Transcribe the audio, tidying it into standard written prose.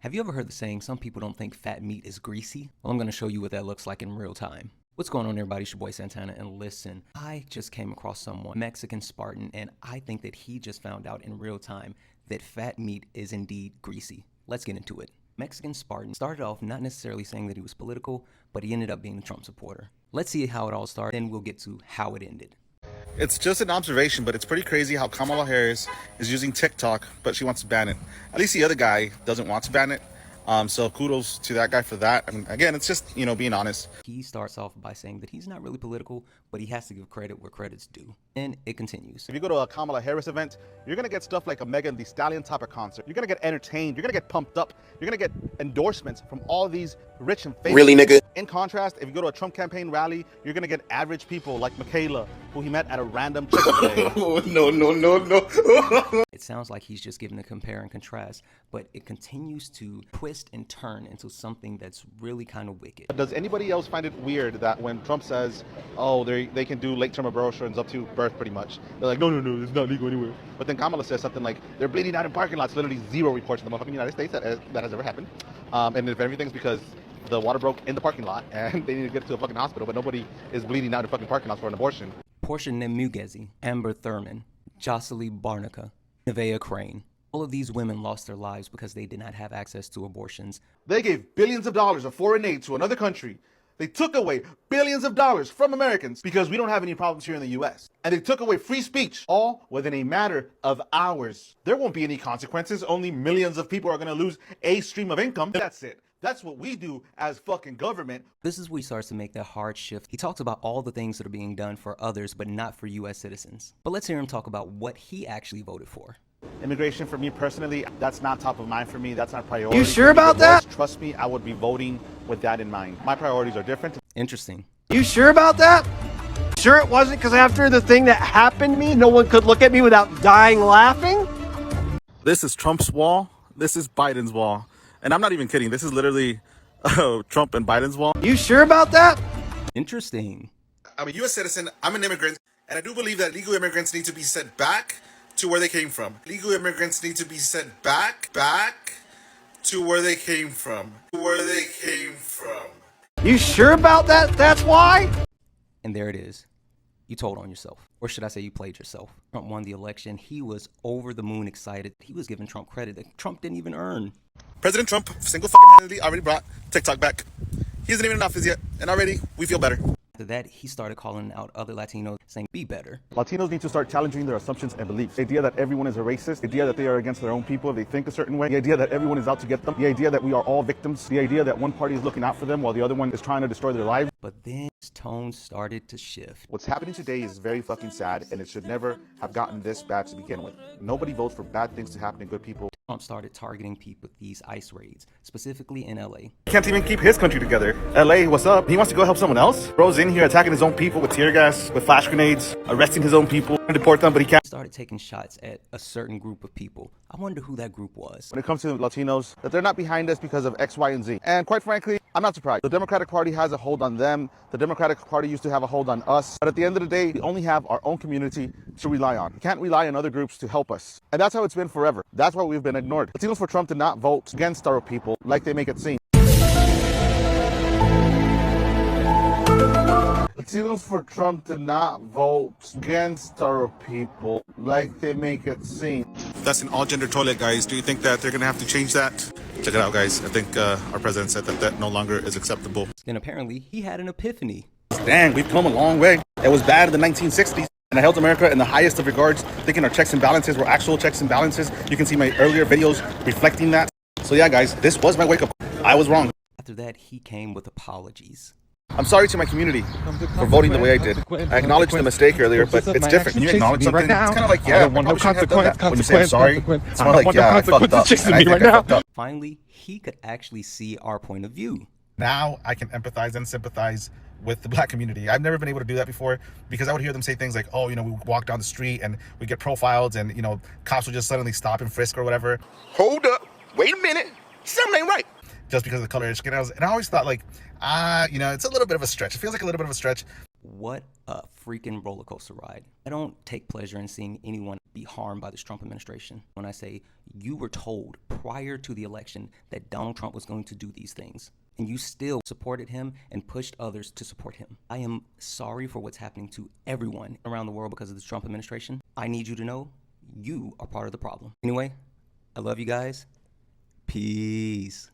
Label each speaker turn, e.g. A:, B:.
A: Have you ever heard the saying, some people don't think fat meat is greasy? Well, I'm going to show you what that looks like in real time. What's going on, everybody? It's your boy Santana, and listen, I just came across someone, MexicanSpartan, and I think that he just found out in real time that fat meat is indeed greasy. Let's get into it. MexicanSpartan started off not necessarily saying that he was political, but he ended up being a Trump supporter. Let's see how it all started, then we'll get to how it ended.
B: It's just an observation, but it's pretty crazy how Kamala Harris is using TikTok, but she wants to ban it. At least the other guy doesn't want to ban it. So kudos to that guy for that. I mean, again, it's just, being honest.
A: He starts off by saying that he's not really political, but he has to give credit where credit's due. And it continues.
B: If you go to a Kamala Harris event, you're going to get stuff like a Megan Thee Stallion type of concert. You're going to get entertained. You're going to get pumped up. You're going to get endorsements from all these rich and famous.
C: Really, nigga?
B: In contrast, if you go to a Trump campaign rally, you're going to get average people like Michaela, who he met at a random Chick-fil-A.
C: No.
A: It sounds like he's just giving a compare and contrast, but it continues to twist and turn into something that's really kind of wicked.
B: Does anybody else find it weird that when Trump says, oh, they can do late-term abortions up to birth pretty much, they're like, no, it's not legal anywhere. But then Kamala says something like, they're bleeding out in parking lots, literally zero reports in the motherfucking United States that has ever happened. And if everything's because the water broke in the parking lot and they need to get to a fucking hospital, but nobody is bleeding out in fucking parking lots for an abortion.
A: Portia Nemugezi, Amber Thurman, Jocelyn Barnaca, Nevaeh Crane. All of these women lost their lives because they did not have access to abortions.
B: They gave billions of dollars of foreign aid to another country. They took away billions of dollars from Americans because we don't have any problems here in the U.S. And they took away free speech, all within a matter of hours. There won't be any consequences. Only millions of people are going to lose a stream of income. That's it. That's what we do as fucking government.
A: This is where he starts to make that hard shift. He talks about all the things that are being done for others, but not for U.S. citizens. But let's hear him talk about what he actually voted for.
B: Immigration, for me personally, that's not top of mind for me. That's not priority.
C: You sure about that?
B: Trust me, I would be voting with that in mind. My priorities are different.
A: Interesting.
C: You sure about that? Sure it wasn't because after the thing that happened to me, no one could look at me without dying laughing?
B: This is Trump's wall. This is Biden's wall. And I'm not even kidding. This is literally Trump and Biden's wall.
C: You sure about that?
A: Interesting.
D: I'm a U.S. citizen. I'm an immigrant. And I do believe that legal immigrants need to be sent back to where they came from. Legal immigrants need to be sent back to where they came from.
C: You sure about that? That's why?
A: And there it is. You told on yourself. Or should I say you played yourself. Trump won the election. He was over the moon excited. He was giving Trump credit that Trump didn't even earn.
D: President Trump, single fucking handedly, already brought TikTok back. He isn't even in office yet, and already we feel better.
A: After that, he started calling out other Latinos, saying, be better.
B: Latinos need to start challenging their assumptions and beliefs. The idea that everyone is a racist, the idea that they are against their own people if they think a certain way, the idea that everyone is out to get them, the idea that we are all victims, the idea that one party is looking out for them while the other one is trying to destroy their lives.
A: But then his tone started to shift.
B: What's happening today is very fucking sad, and it should never have gotten this bad to begin with. Nobody votes for bad things to happen to good people.
A: Trump started targeting people with these ICE raids, specifically in LA.
B: Can't even keep his country together. LA, what's up? He wants to go help someone else? Bro's in here attacking his own people with tear gas, with flash grenades, arresting his own people, and deport them, but he can't.
A: He started taking shots at a certain group of people. I wonder who that group was.
B: When it comes to Latinos, that they're not behind us because of X, Y, and Z. And quite frankly, I'm not surprised. The Democratic Party has a hold on them. The Democratic Party used to have a hold on us. But at the end of the day, we only have our own community to rely on. We can't rely on other groups to help us. And that's how it's been forever. That's why we've been ignored. Latinos for Trump did not vote against our people like they make it seem. Latinos for Trump did not vote against our people like they make it seem.
D: That's an all-gender toilet, guys. Do you think that they're going to have to change that? Check it out, guys. I think our president said that no longer is acceptable.
A: Then apparently he had an epiphany.
B: Dang, we've come a long way. It was bad in the 1960s. And I held America in the highest of regards, thinking our checks and balances were actual checks and balances. You can see my earlier videos reflecting that. So yeah, guys, this was my wake-up. I was wrong.
A: After that, he came with apologies.
B: I'm sorry to my community for voting the way I did. I acknowledged the mistake earlier, but it's different. When you acknowledge something, it's kind of like, yeah, I probably shouldn't have done that. When you say I'm sorry, it's more like, yeah, I fucked up. And I think I fucked up.
A: Finally, he could actually see our point of view.
D: Now I can empathize and sympathize with the black community. I've never been able to do that before because I would hear them say things like, oh, we walk down the street and we get profiled and, cops will just suddenly stop and frisk or whatever.
C: Hold up. Wait a minute. Something ain't right.
D: Just because of the color of your skin. And I always thought like, it's a little bit of a stretch. It feels like a little bit of a stretch.
A: What a freaking roller coaster ride. I don't take pleasure in seeing anyone be harmed by this Trump administration. When I say you were told prior to the election that Donald Trump was going to do these things, and you still supported him and pushed others to support him. I am sorry for what's happening to everyone around the world because of the Trump administration. I need you to know you are part of the problem. Anyway, I love you guys. Peace.